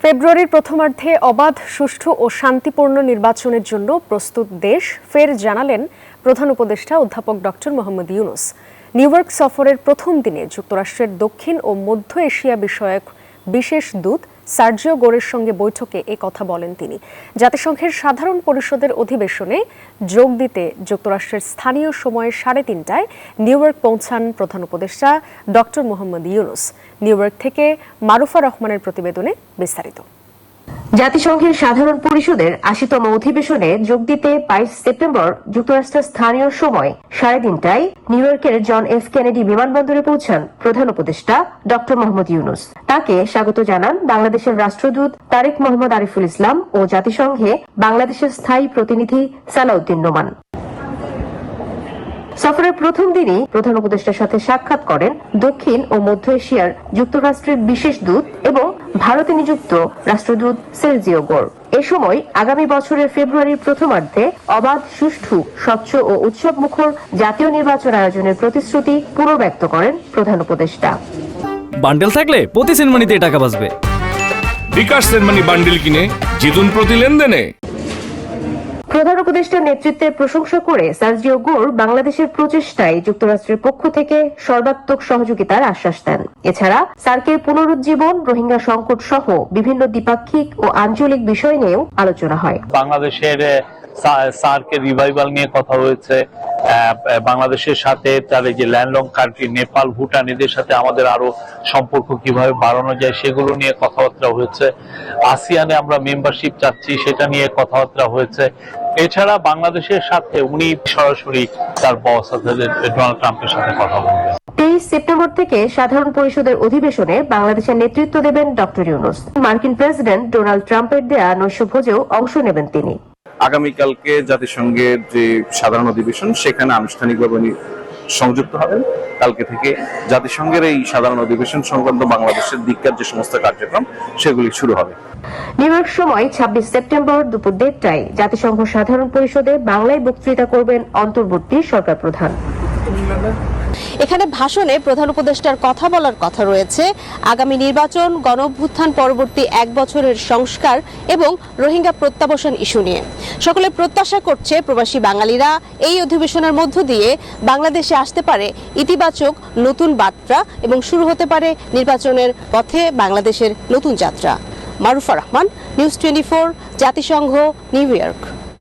ফেব্রুয়ারির প্রথমার্ধে অবাধ, সুষ্ঠু ও শান্তিপূর্ণ নির্বাচনের জন্য প্রস্তুত দেশ ফের জানালেন প্রধান উপদেষ্টা অধ্যাপক doctor Mohammad Yunus. New York সফরের প্রথম দিনে যুক্তরাষ্ট্রের দক্ষিণ ও মধ্য এশিয়া বিষয়ক বিশেষ দূত সার্জিও গোরের সঙ্গে বৈঠকে এ কথা বলেন তিনি। জাতিসংঘের সাধারণ পরিষদের অধিবেশনে যোগ দিতে যুক্তরাষ্ট্রের স্থানীয় সময় 3:30টায় নিউ ইয়র্ক পৌঁছান প্রধান উপদেষ্টা doctor Mohammad Yunus. New York থেকে মারুফা রহমানের প্রতিবেদনে বিস্তারিত। জাতিসংঘের সাধারণ পরিষদের 80তম অধিবেশনে যোগ দিতে 22 সেপ্টেম্বর যুক্তরাষ্ট্রের স্থানীয় সময় 3:30টায় নিউ ইয়র্কের জন এফ কেনেডি বিমানবন্দরে পৌঁছান প্রধান উপদেষ্টা ডক্টর মোহাম্মদ ইউনূস। তাকে স্বাগত জানান বাংলাদেশের রাষ্ট্রদূত তারেক মোহাম্মদ আরিফুল ইসলাম ও জাতিসংঘে বাংলাদেশের স্থায়ী প্রতিনিধি সালাউদ্দিন নোমান। সফরের প্রথম দিনই প্রধান উপদেষ্টার সাথে সাক্ষাৎ করেন দক্ষিণ ও মধ্য এশিয়ার যুক্তরাষ্ট্রের বিশেষ দূত এবং ভারতে নিযুক্ত রাষ্ট্রদূত সার্জিও গোর। এ সময় আগামী বছরের ফেব্রুয়ারির প্রথমার্ধে অবাধ, সুষ্ঠু, স্বচ্ছ ও উৎসবমুখর জাতীয় নির্বাচন আয়োজনের প্রতিশ্রুতি পুনর্ব্যক্ত করেন প্রধান উপদেষ্টা। বান্ডেল থাকলে প্রতি সেনমানিতে টাকা বাঁচবে। বিকাশ সেনমানি বান্ডেল কিনে জিতুন প্রতি লেনদেনে। প্রধান উপদেষ্টার নেতৃত্বের প্রশংসা করে সার্জিও গোর বাংলাদেশের প্রচেষ্টায় যুক্তরাষ্ট্রের পক্ষ থেকে সর্বাত্মক সহযোগিতার আশ্বাস দেন। এছাড়া সার্কের পুনরুজ্জীবন, রোহিঙ্গা সংকট সহ বিভিন্ন দ্বিপাক্ষিক ও আঞ্চলিক বিষয় নিয়েও আলোচনা হয়। বাংলাদেশের সার্কের রিভাইভাল নিয়ে কথা হয়েছে। বাংলাদেশের সাথে তার যে ল্যান্ডলং কান্ট্রি নেপাল, ভুটান, এদের সাথে আমাদের আরো সম্পর্ক কিভাবে বাড়ানো যায় সেগুলো নিয়ে কথাবার্তা হয়েছে। আসিয়ানে আমরা মেম্বারশিপ চাচ্ছি, সেটা নিয়ে কথাবার্তা হয়েছে। এছাড়া বাংলাদেশের সাথে উনি সরাসরি তার বস ডোনাল্ড ট্রাম্পের সাথে কথা বলবেন। 23 সেপ্টেম্বর থেকে সাধারণ পরিষদের অধিবেশনে বাংলাদেশের নেতৃত্ব দেবেন ডক্টর ইউনূস। মার্কিন প্রেসিডেন্ট ডোনাল্ড ট্রাম্পের দেয়া নৈশভোজেও অংশ নেবেন তিনি। আগামীকালকে জাতিসংঘের যে সাধারণ অধিবেশন সেখানে আনুষ্ঠানিকভাবে উনি সংযুক্ত হবেন। কালকে থেকে জাতিসংঘের এই সাধারণ অধিবেশন সংক্রান্ত বাংলাদেশের দিককার যে সমস্ত কার্যক্রম সেগুলি শুরু হবে। নিউ ইয়র্ক সময় 26 সেপ্টেম্বর দুপুর 1:30টায় জাতিসংঘ সাধারণ পরিষদে বাংলায় বক্তৃতা করবেন অন্তর্বর্তী সরকার প্রধান। এখানে ভাষণে প্রধান উপদেষ্টার কথা বলার কথা রয়েছে আগামী নির্বাচন, গণঅভ্যুত্থান পরবর্তী 1 বছরের সংস্কার এবং রোহিঙ্গা প্রত্যাবাসন ইস্যু নিয়ে। সকলে প্রত্যাশা করছে প্রবাসী বাঙালিরা এই অধিবেশনের মধ্য দিয়ে বাংলাদেশে আসতে পারে ইতিবাচক নতুন বার্তা এবং শুরু হতে পারে নির্বাচনের পথে বাংলাদেশের নতুন যাত্রা। মারুফা রহমান, নিউজ 24, জাতিসংঘ, নিউ ইয়র্ক।